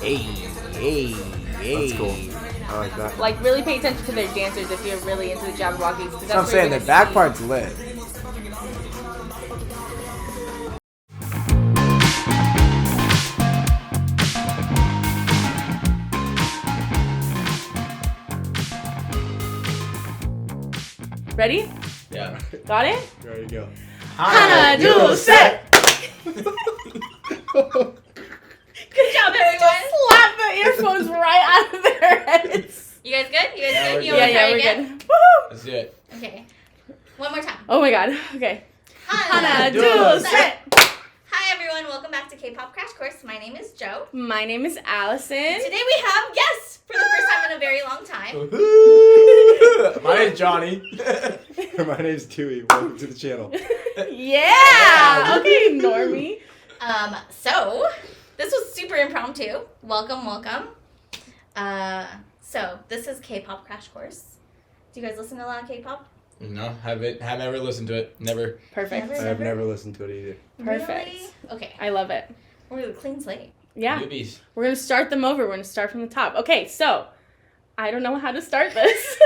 Hey. That's cool. I like that. Like, really pay attention to their dancers if you're really into the Jabbawockeez. That's what I'm saying. The back part's lit. Ready? Yeah. Got it? There you go. 하나, 둘, 셋! Good job, everyone. Slap the earphones right out of their heads. You guys good? You guys good? You Yeah, wanna try we're again? good. Woo! Let's do it. Okay. One more time. Oh my god. Okay. 하나, 둘, 셋! Hi everyone, welcome back to K-pop Crash Course. My name is Joe. My name is Allison. Today we have guests for the first time in a very long time. My name's Johnny. My name's Tui. Welcome to the channel. Yeah! Okay, normie. So this was super impromptu. Welcome. So this is K-pop Crash Course. Do you guys listen to a lot of K-pop? No, haven't ever listened to it. Never. Perfect. I've never listened to it either. Perfect. Really? Okay. I love it. We're a clean slate. Yeah. Newbies. We're going to start them over. We're going to start from the top. Okay, so I don't know how to start this.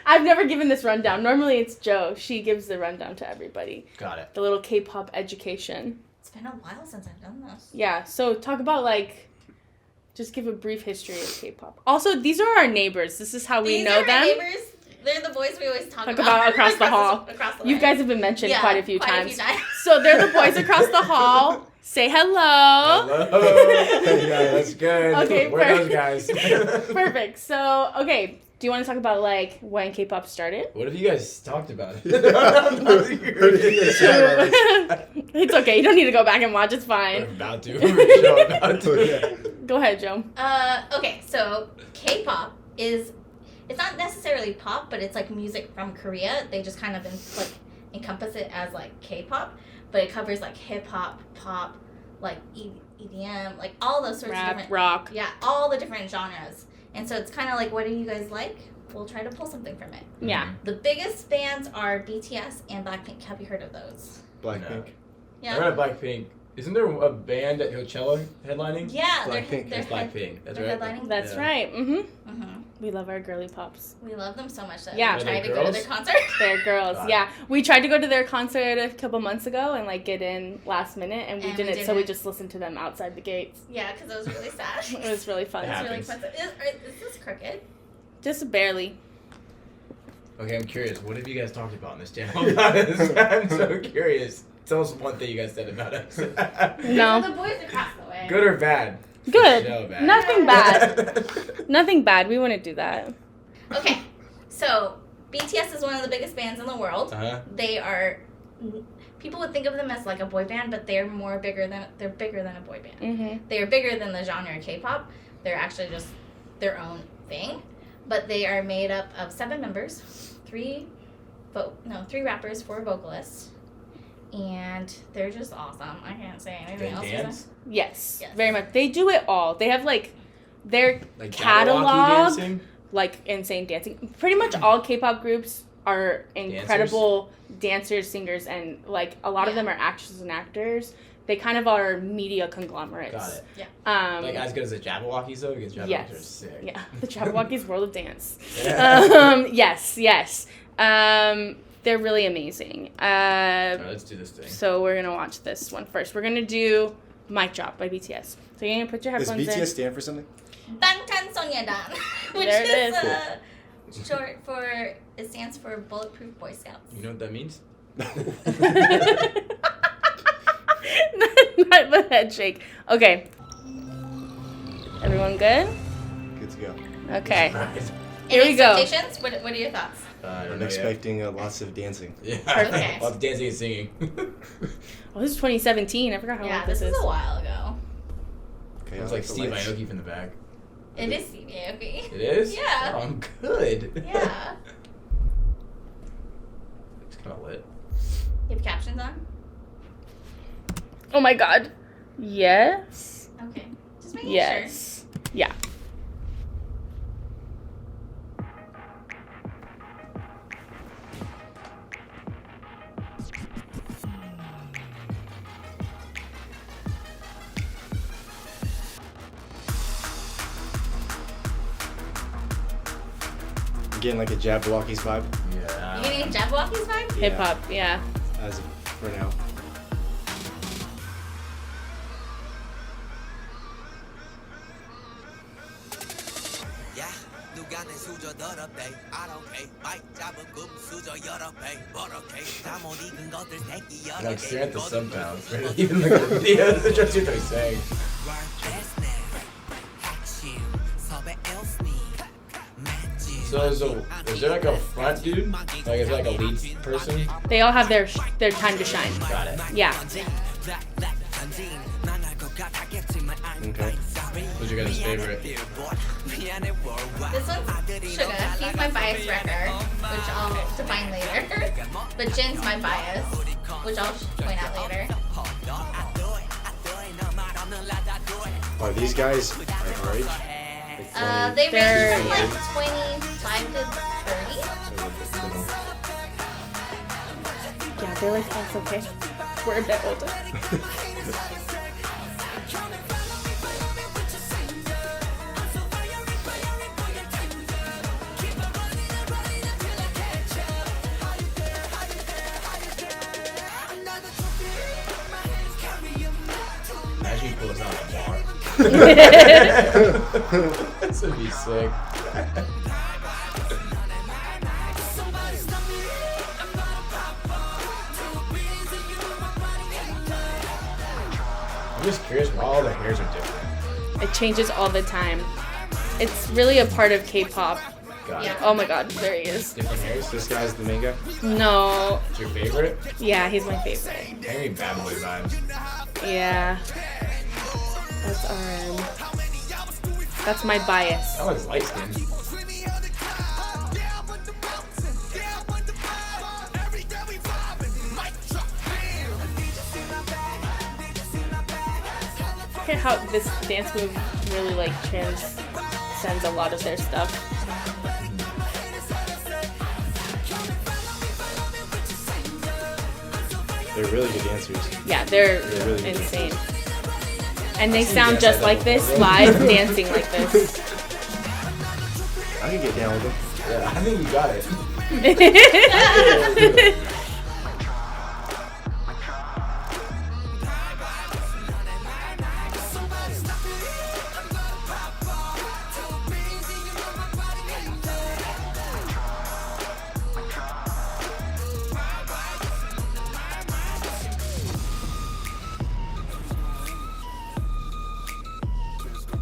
I've never given this rundown. Normally it's Joe. She gives the rundown to everybody. Got it. The little K-pop education. It's been a while since I've done this. Yeah, so talk about just give a brief history of K-pop. Also, these are our neighbors. This is how we These know are them. my neighbors. They're the boys we always talk about across the hall. Across the You way. guys have been mentioned quite a few quite times. A few times. So they're the boys across the hall. Say hello. Hello. Yeah, that's good. Okay, We're those guys. Perfect. So, okay, do you want to talk about when K-pop started? What have you guys talked about? It's okay. You don't need to go back and watch. It's We're fine. about to. We're about to. Go ahead, Joe. Okay, so K-pop is, it's not necessarily pop, but it's like music from Korea. They just kind of encompass it as like K-pop, but it covers like hip hop, pop, like EDM, like all those sorts of different rock. Yeah, all the different genres. And so it's kind of like, what do you guys like? We'll try to pull something from it. Yeah. The biggest bands are BTS and Blackpink. Have you heard of those? Blackpink. Yeah. I heard of Blackpink. Isn't there a band at Coachella headlining? Yeah, Blackpink. they're Blackpink. That's they're right. headlining. That's Yeah. right. Mm-hmm. Mm-hmm. We love our girly pops. We love them so much that Yeah. we Are tried they to go to girls? their concert. They're girls. Got it. Yeah. We tried to go to their concert a couple months ago and get in last minute, and we And we didn't. So we didn't. just listened to them outside the gates. Yeah, because it was really sad. It was really fun. It It's really happens. expensive. Is this crooked? Just barely. Okay, I'm curious. What have you guys talked about on this channel? I'm so curious. Tell us one thing you guys said about us. No. The boys across the way. Good or bad? Good. No, bad. Nothing bad. Nothing bad. We wouldn't do that. Okay, so BTS is one of the biggest bands in the world. Uh-huh. They are. People would think of them as like a boy band, but they're bigger than a boy band. Mm-hmm. They are bigger than the genre K-pop. They're actually just their own thing, but they are made up of 7 members, 3 rappers, 4 vocalists, and they're just awesome. I can't say anything They else. dance? Yes, Yes. very much. They do it all. They have their Like catalog, Jabbawockeez dancing? insane dancing. Pretty much all K-pop groups are incredible dancers, singers, and a lot of them are actresses and actors. They kind of are media conglomerates. Got it. Yeah. Like as good as the Jabbawockeez though, because Jabbawockeez Yes. are sick. Yeah, the Jabbawockeez World of Dance. Yeah. Yes. They're really amazing. Alright, let's do this thing. So we're gonna watch this one first. We're gonna do "Mic Drop" by BTS. So you're gonna put your Does headphones BTS in. stand for something? Bangtan which There it is is. short for, it stands for Bulletproof Boy Scouts. You know what that means? Not the head shake. Okay. Everyone good? Good to go. Okay. Right. Here Any we go. expectations? What are your thoughts? I don't I'm know yet. expecting lots of dancing. Yeah. Okay. Lots of dancing and singing. Well, this is 2017. I forgot how Yeah, old this this is is. a while ago. Okay, It's I like the Steve lights. Aoki from the back. It is Stevie Aoki. It is? Yeah. Oh, I'm good. Yeah. It's kind of lit. You have captions on? Oh my god. Yes. Okay. Just making Yes. Yeah. Getting like a Jabbawockeez vibe. Yeah. You getting a Jabbawockeez vibe? Hip hop, yeah. As of for now. Like staring at the subtitles. Right? Even the videos, they're just what they're saying. So is there like a front dude? Like is there like a lead person? They all have their time to shine. Got it. Yeah. Okay. Who's your guys' favorite? This one's Suga. He's my bias wrecker, which I'll define later. But Jin's my bias, which I'll point out later. Are these guys like our age? Like 20? They They're- range from like 25 to 30. Yeah, they're like us, okay? We're a bit older. Imagine you pull us out of a bar. This would be sick. I'm just curious why all the hairs are different. It changes all the time. It's really a part of K-pop. Got Yeah. it. Oh my god, there he is. Different hairs? This guy's the main guy? No. It's your favorite? Yeah, he's my favorite. Henry Bad Boy vibes. Yeah. That's RM. That's my bias. That one's light skinned. Look at how this dance move really like transcends a lot of their stuff. They're really good dancers. Yeah, they're They're really good. insane. And they I've seen sound dance just like like that this before. live, dancing like this. I can get down with them. Yeah, I think you got it.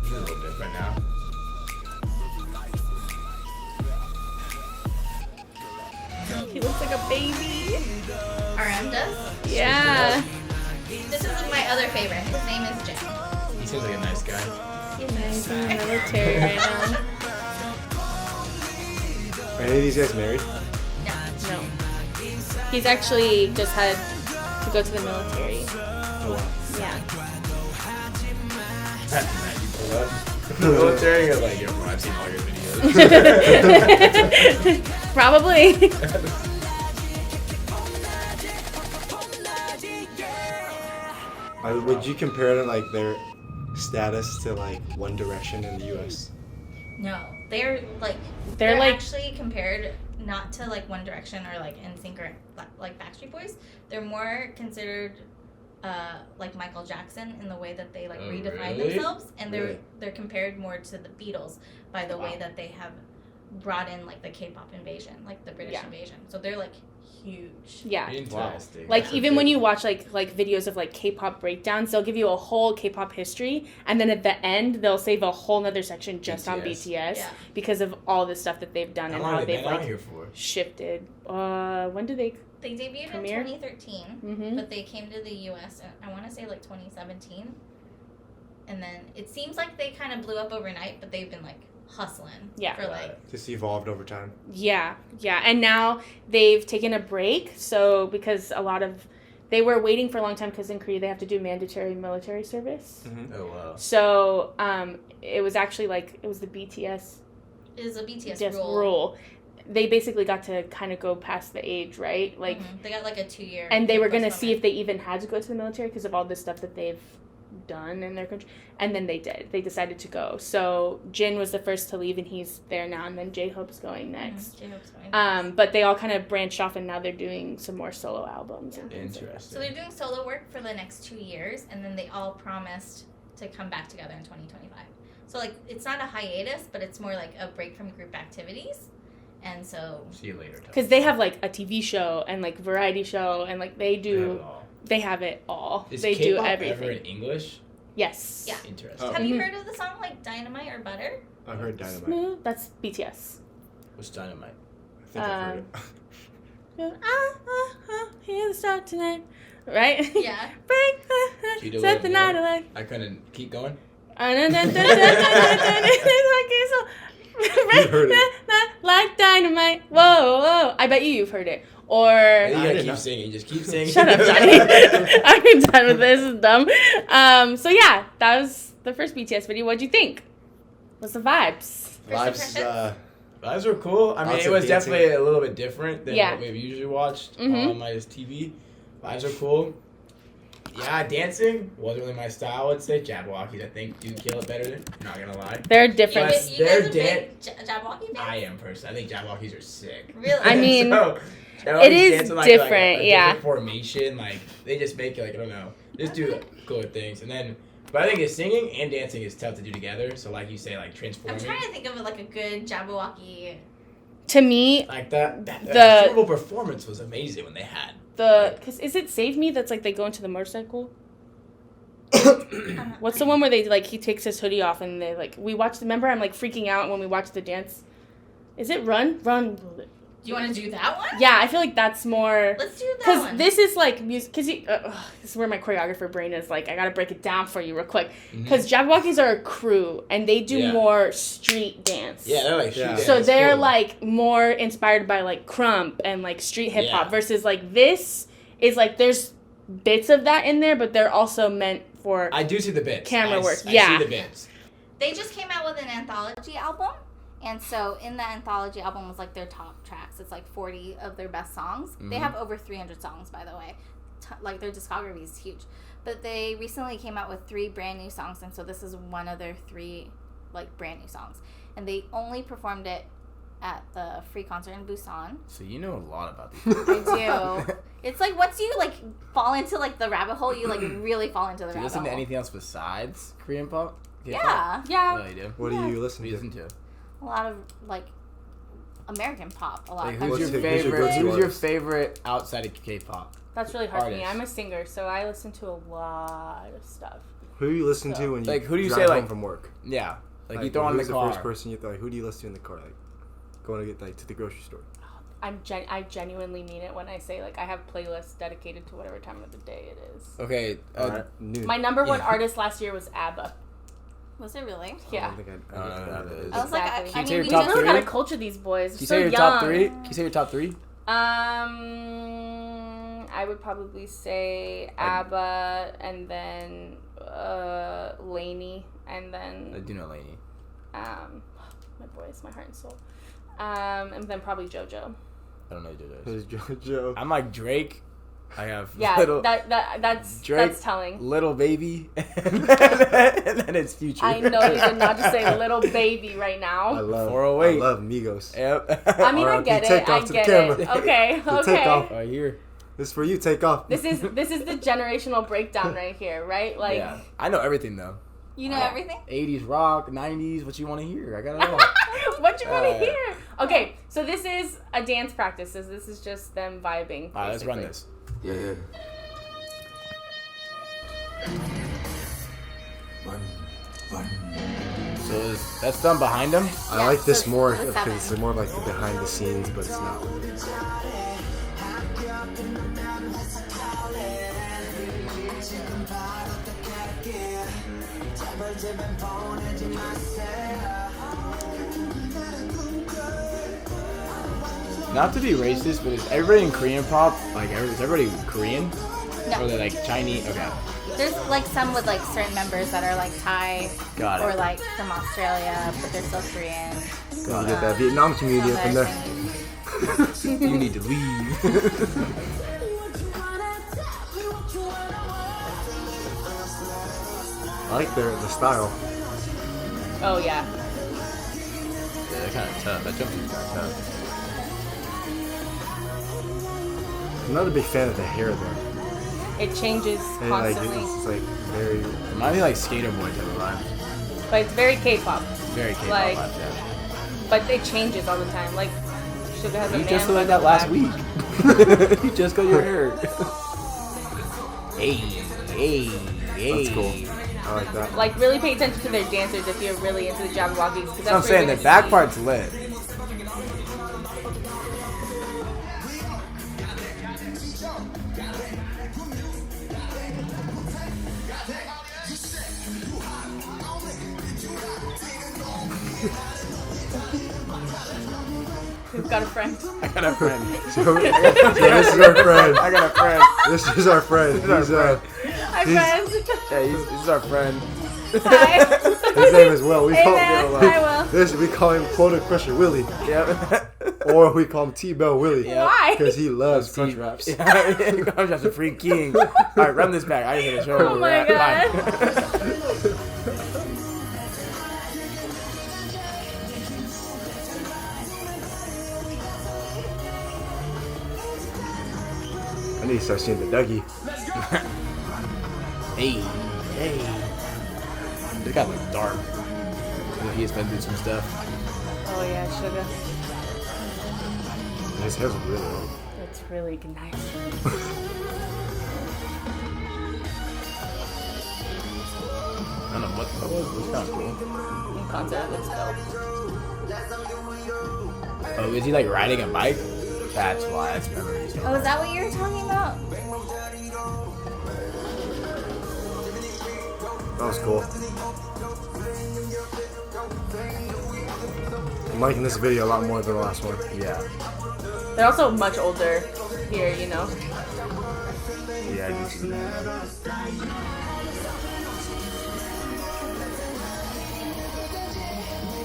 He's a little different now. He looks like a baby. RM does. Yeah. This is my other favorite. His name is Jin. He seems like a nice guy. He's nice. He's in the military right now. Are any of these guys married? No. He's actually just had to go to the military. Oh wow. Yeah. Matt, you pull up. The military, you're like, yo, bro, I've seen all your videos. Probably. Would you compare to like their status to like One Direction in the US? No, they're like They're like- actually compared not to like One Direction or like NSYNC or like Backstreet Boys. They're more considered like Michael Jackson in the way that they like Oh, redefine really? themselves, and Really? they're compared more to the Beatles by the way Wow. that they have brought in like the K-pop invasion, like the British Yeah. invasion. So they're like huge. Yeah. Interesting. Like That's even a when big- you watch like videos of like K-pop breakdowns, they'll give you a whole K-pop history, and then at the end they'll save a whole nother section just on BTS Yeah. because of all the stuff that they've done How and long how have they they've been out like here for? shifted. When did they? They debuted Premiere? in 2013, Mhm. but they came to the US, I want to say like 2017. And then it seems like they kind of blew up overnight, but they've been like hustling Yeah. for like Just evolved over time. Yeah, and now they've taken a break. So because a lot of they were waiting for a long time because in Korea they have to do mandatory military service. Oh, wow. So it was actually like it was the BTS is a BTS just rule. rule. They basically got to kind of go past the age, right? Like, They got like a 2-year. and they were gonna see if they even had to go to the military because of all the stuff that they've done in their country. And then they decided to go. So Jin was the first to leave, and he's there now, and then J-Hope's going next. J-Hope's going next. But they all kind of branched off, and now they're doing some more solo albums. And Interesting. So they're doing solo work for the next 2 years, and then they all promised to come back together in 2025. So, like, it's not a hiatus, but it's more like a break from group activities. And so... See you later. Because they have, like, a TV show and, like, variety show, and, like, they have it all. Is they K-pop do everything. ever in English? Yes. Yeah. Interesting. Have you heard of the song, like, Dynamite or Butter? I've heard Dynamite. Smooth. That's BTS. What's Dynamite? I think I've heard it. Hear the start tonight. Right? Yeah. Break Can you do a set the little night more? away. I couldn't keep going. Like dynamite. Whoa, whoa. I bet you've heard it. Or You gotta didn't keep know. singing. Just keep singing. shut up, Johnny. I'm done with this. It's dumb. So yeah, that was the first BTS video. What'd you think? What's the vibes? Lives, Vibes were cool. I mean, Lots it of was dancing. definitely a little bit different than Yeah. what we've usually watched Mhm. on my TV. Vibes are cool. Yeah, dancing wasn't really my style, I would say. Jabbawockeez, I think, do kill it better. Not gonna lie. They're You different. Yes. guys They're are big Jabbawockeez fans? I am personally. I think Jabbawockeez are sick. Really? I mean, Jabbawockeez it is dance in, different, a yeah. different formation. Like, they just make it, like, I don't know. Just do cool things. And then, but I think it's singing and dancing is tough to do together. So, like you say, like, I'm transforming. trying to think of, like, a good Jabbawockeez. To me, Like, that The- Super Bowl performance was amazing when they had. because is it Save Me that's like they go into the motorcycle? What's the one where they like he takes his hoodie off and they like we watched? Remember, I'm like freaking out when we watched the dance. Is it Run? Do you want to do that one? Yeah, I feel like that's more Let's do that because one. this is like music. Because this is where my choreographer brain is. Like I gotta break it down for you real quick. Because Jabbawockeez are a crew and they do Yeah. more street dance. Yeah, they're like, Yeah. shoot So dance, they're cool. like more inspired by like crump and like street hip hop Yeah. versus like this is like there's bits of that in there, but they're also meant for I do see the bits. Camera work, I yeah. see the bits. They just came out with an anthology album. And so in that anthology album was like their top tracks. It's like 40 of their best songs. They have over 300 songs, by the way. Like their discography is huge. But they recently came out with 3 brand new songs. And so this is one of their 3 like brand new songs. And they only performed it at the free concert in Busan. So you know a lot about these. I do. It's like once you like fall into like the rabbit hole, you like really fall into the Do you rabbit listen hole. to anything else besides Korean pop? K-pop? Yeah. yeah. Really do. What do you listen What do you to? listen to? A lot of like American pop. A lot Like, of who's country. your Who's your favorite? go-to Who's your artist? favorite outside of K-pop? That's really hard for me. Artist. I'm a singer, so I listen to a lot of stuff. Who do you listen to when you Like, who do you drive say, home like- from work? Yeah, like you throw on who's the car. first person you like? Who do you listen to in the car? Like going to get like to the grocery store. I genuinely mean it when I say like I have playlists dedicated to whatever time of the day it is. Okay, Alright, noon. My number one Yeah. artist last year was ABBA. Was it really? I Yeah. don't think I I know don't know who that who is. that I was like, Exactly. I Can you mean, say we your top I really three? gotta culture these boys. Can you So say your young. top three? Can you say your top three? I would probably say ABBA and then Lainey and I then do know Lainey. my boys, my heart and soul. And then probably JoJo. I don't know JoJo's. Who's JoJo? I'm like Drake. I have Yeah, little that's Drake, that's telling. little baby, and then it's Future. I know you did not just say little baby right I now. love. 408. I love Migos. Yep. I mean, I R.I.P. get it. Take I off to the get camera. it. Okay, The take off. okay. Right here. This is for you. Take off. This is the generational breakdown right here, right? Like, Yeah, I know everything though. You know everything? 80s rock, 90s. What you want to hear? I gotta know. what you want to Uh, hear? Okay, so this is a dance practice. So this is just them vibing. All right, let's run basically. this. Yeah, yeah. So that's done behind him. I Yeah, like this so more what's because happening? it's more like the behind the scenes, but it's not. Not to be racist, but is everybody in Korean pop like? Is everybody Korean? No. Or they like Chinese? Okay. There's like some with like certain members that are like Thai Got it. or like from Australia, but they're still Korean. You get that Vietnam community up in Some there. that are Chinese. You need to leave. I like the style. Oh yeah. Yeah, they're kind of tough. That jumpsuit's kind of tough. I'm not a big fan of the hair though. It changes And like constantly, it's like very. Reminds me like Skater Boy type of vibe. but it's very K-pop. Very K-pop Like- vibes, yeah. But it changes all the time. Like Suga has a You man just looked like bun that last back. week. You just got your hair. Hey. That's cool. I like that. Like really pay attention to their dancers if you're really into the Jabbawockeez. That's what I'm saying. The back part's lit. Who's got a friend? I got a friend. So this is our friend. I got a friend. This is our friend. This is our He's, Hi, He's- friends. Yeah, this is our friend. Hi. his name is Will. We Hey, call man. him Hi, Will. we call him Quota Crusher Willie, Yep. or we call him T-Bell Willie. Yeah. Why? Because he loves crunch wraps. Yeah, Crunch Wraps a free king. All right, run this back. I gotta show Oh my God. I need to start seeing the Dougie. Hey. This guy looks dark. He's been through some stuff. Oh yeah, Suga. His hair's really long. It's really nice. I don't know what that was. It was kind of cool. In concert, let's go. Oh, is he like riding a bike? That's why. That's memories. Oh, is that what you were talking about? That was cool. I'm liking this video a lot more than the last one. Yeah. They're also much older here, you know. Yeah, I do see that.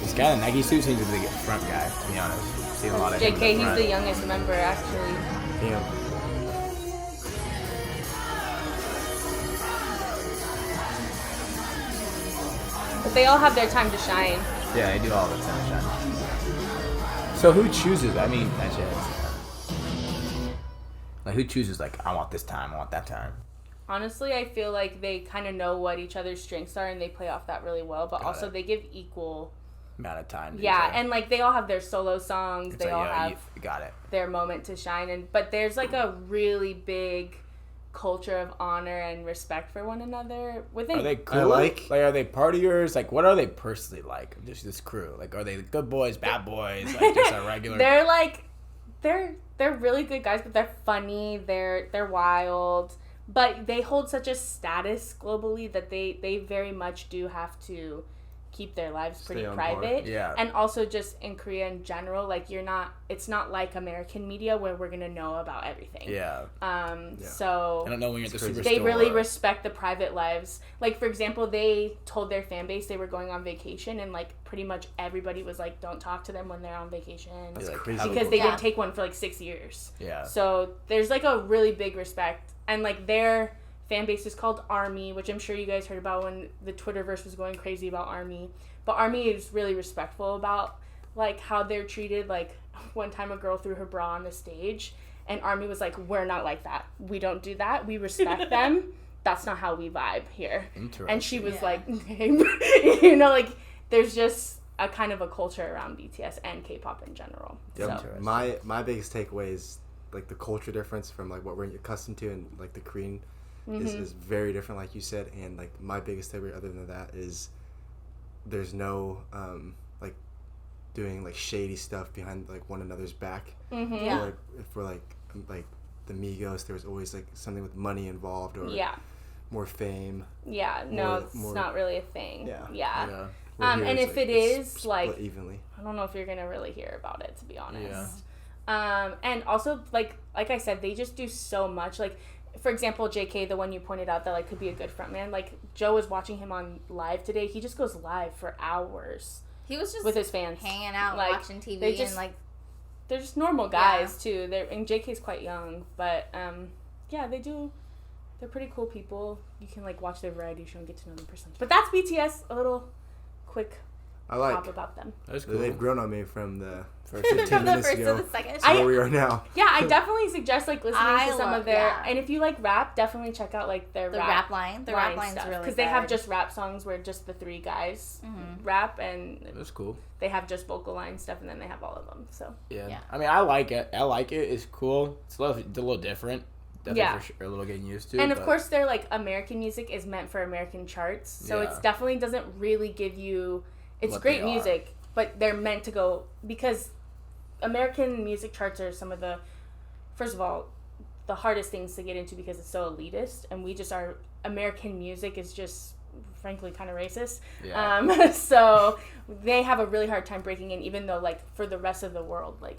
This guy in the Nike suit seems to be the front guy, to be honest. Seen a lot of him in JK, he's front. the youngest member actually. Damn. But they all have their time to shine. Yeah, they do all the time. So who chooses? I mean, that's it. Like, who chooses, like, I want this time, I want that time? Honestly, I feel like they kind of know what each other's strengths are and they play off that really well, but Got also it. they give equal. Amount of time. to Yeah, each other. and like they all have their solo songs, It's they like, all yo, have you got it. their moment to shine, and but there's like a really big culture of honor and respect for one another within. Are they cool? I like- are they partiers? Like, what are they personally like? Just this crew. Like, are they good boys, bad boys? Like, just a regular. They're like they're really good guys, but they're funny, they're wild, but they hold such a status globally that they very much do have to keep their lives pretty Stay on par. private. Yeah. And also just in Korea in general, like it's not like American media where we're gonna know about everything. Yeah. So I don't know when you're at the It's crazy. superstore. they really respect the private lives. Like, for example, they told their fan base they were going on vacation, and like pretty much everybody was like, don't talk to them when they're on vacation. That's Like, crazy. have a Because they Yeah. didn't take one for like 6 years. Yeah. So there's like a really big respect, and like their fan base is called ARMY, which I'm sure you guys heard about when the Twitterverse was going crazy about ARMY. But ARMY is really respectful about like how they're treated. Like one time a girl threw her bra on the stage, and ARMY was like, "We're not like that. We don't do that. We respect them. That's not how we vibe here." Interesting. And she was Yeah. like, you know, like there's just a kind of a culture around BTS and K-pop in general. Yep. So My biggest takeaway is like the culture difference from like what we're accustomed to, and like the Korean is very different, like you said. And like my biggest takeaway other than that is there's no like doing like shady stuff behind like one another's back. Yeah. Or like if we're like the Migos, there was always like something with money involved or yeah. more fame. Yeah, no, More- it's more- not really a thing. Yeah. Yeah. Yeah. Where here And it's, if like, it it's is, like, split evenly. I don't know if you're gonna really hear about it, to be honest. Yeah. And also, like I said, they just do so much. Like, for example, JK, the one you pointed out that like could be a good frontman. Like Joe was watching him on live today. He just goes live for hours He was just with his fans. hanging out, Like, watching TV, they just- and like They're just normal guys too. And JK's quite young, but yeah, they're they're pretty cool people. You can like watch their variety show and get to know them personally. But that's BTS. A little quick I like. pop about them. That's cool. They've grown on me from the first From 15 the minutes first ago to the second. to where we are now. Yeah, I definitely suggest like listening I to some love- of their. yeah. And if you like rap, definitely check out like their The rap rap line. The rap line's stuff, really because they have good. just rap songs where just the three guys Mhm. rap, and That's cool. they have just vocal line stuff, and then they have all of them. So Yeah. Yeah. I mean, I like it. It's cool. It's a little different. Definitely Yeah. for sure, a little getting used to. and of but- course, their like American music is meant for American charts, so Yeah. it's definitely doesn't really give you. It's What great they are. music, but they're meant to go because American music charts are some of the, first of all, the hardest things to get into because it's so elitist, and we just are American music is just frankly kind of racist. Yeah. So they have a really hard time breaking in, even though like for the rest of the world, like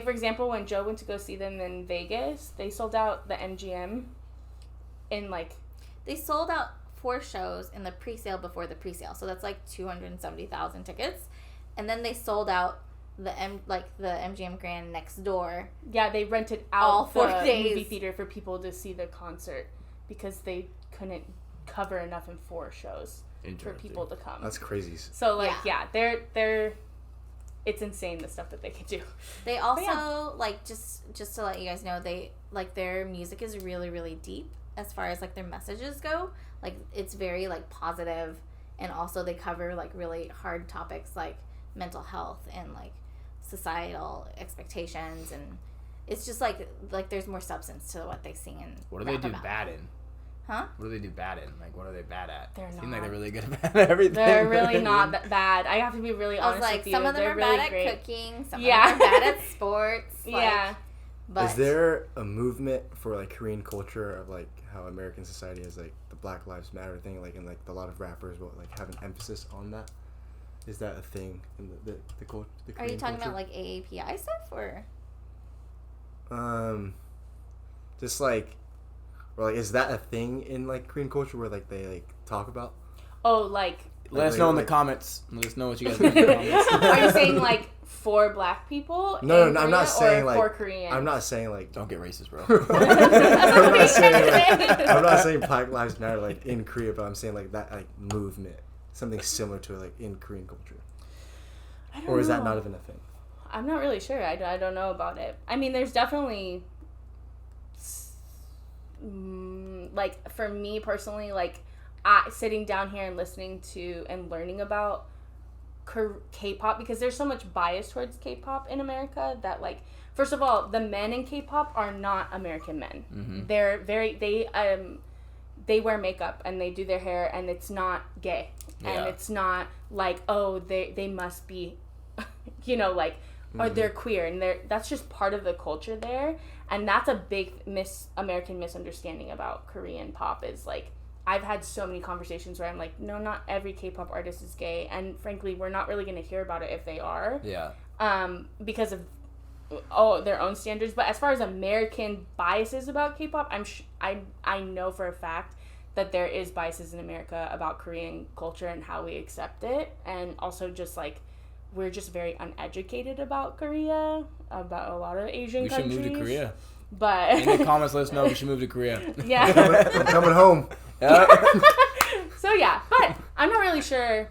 for example, when Joe went to go see them in Vegas, they sold out the MGM in like They sold out 4 shows in the pre-sale before the pre-sale, so that's like 270,000 tickets, and then they sold out the MGM Grand next door. yeah, they rented out All 4 the days. movie theater for people to see the concert because they couldn't cover enough in 4 shows for Interesting. people to come. That's crazy. So like Yeah. yeah, they're it's insane the stuff that they can do. They also yeah. like just to let you guys know, they like their music is really really deep as far as like their messages go. Like it's very like positive, and also they cover like really hard topics like mental health and like societal expectations, and it's just like there's more substance to what they sing and What do they rap do about. bad in? Huh? What do they do bad in? Like, what are they bad at? They're Seem like not. they're really good at everything. They're really not that bad. I have to be really I was honest like, with you. some of them They're are really bad great. at cooking, some Yeah. of them are bad at sports. Like, Yeah. but Is there a movement for like Korean culture of like how American society is like the Black Lives Matter thing, like and like a lot of rappers will like have an emphasis on that? Is that a thing in the culture? The Are Korean you talking culture? about like AAPI stuff or? Just like, or like, is that a thing in like Korean culture where like they like talk about? Oh, like Let us Like, know in the like- comments. Let us know what you guys think in the comments. are you saying like for black people? No, in no, I'm Korea not saying or like for Koreans. I'm not saying like Don't get racist, bro. I'm not saying saying. I'm not saying Black Lives Matter like in Korea, but I'm saying like that like movement, something similar to it like in Korean culture, I don't or is that know. not even a thing? I'm not really sure. I don't know about it. I mean, there's definitely, like, for me personally, like, sitting down here and listening to and learning about K-pop, because there's so much bias towards K-pop in America that, like, first of all, the men in K-pop are not American men. Mm-hmm. They're they wear makeup and they do their hair, and it's not gay. Yeah. And it's not like, oh, they must be, you know, like, or they're queer, and that's just part of the culture there. And that's a big American misunderstanding about Korean pop is, like, I've had so many conversations where I'm like, no, not every K-pop artist is gay, and frankly, we're not really going to hear about it if they are. Yeah. Because of their own standards. But as far as American biases about K-pop, I know for a fact that there is biases in America about Korean culture and how we accept it, and also just like we're just very uneducated about Korea, about a lot of Asian We should countries. move to Korea. But In the comments, let us know if we should move to Korea. yeah. I'm coming home. Yeah. So yeah, but I'm not really sure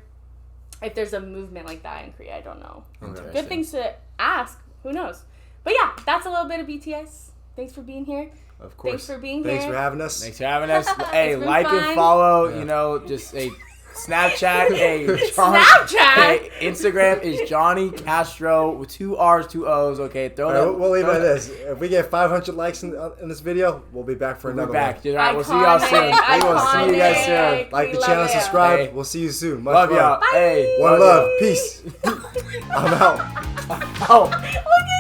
if there's a movement like that in Korea. I don't know. Interesting. Good things to ask. Who knows? But yeah, that's a little bit of BTS. Thanks for being here. Of course. Thanks for being Thanks here. for having us. Thanks for having us. Hey, It's been like fun. and follow. Yeah. You know, just a Snapchat. Hey, Snapchat? Hey, Instagram is Johnny Castro with 2 R's, 2 O's. Okay, throw All that. right, we'll leave it throw at that- this. If we get 500 likes in this video, we'll be back for We'll another be back. one. All right, we'll see y'all soon. Iconic, We will see you guys soon. iconic. Like We the love channel, you. subscribe. Hey. We'll see you soon. Much Love love. y'all. Hey, One love. Peace. I'm out. Oh. Look at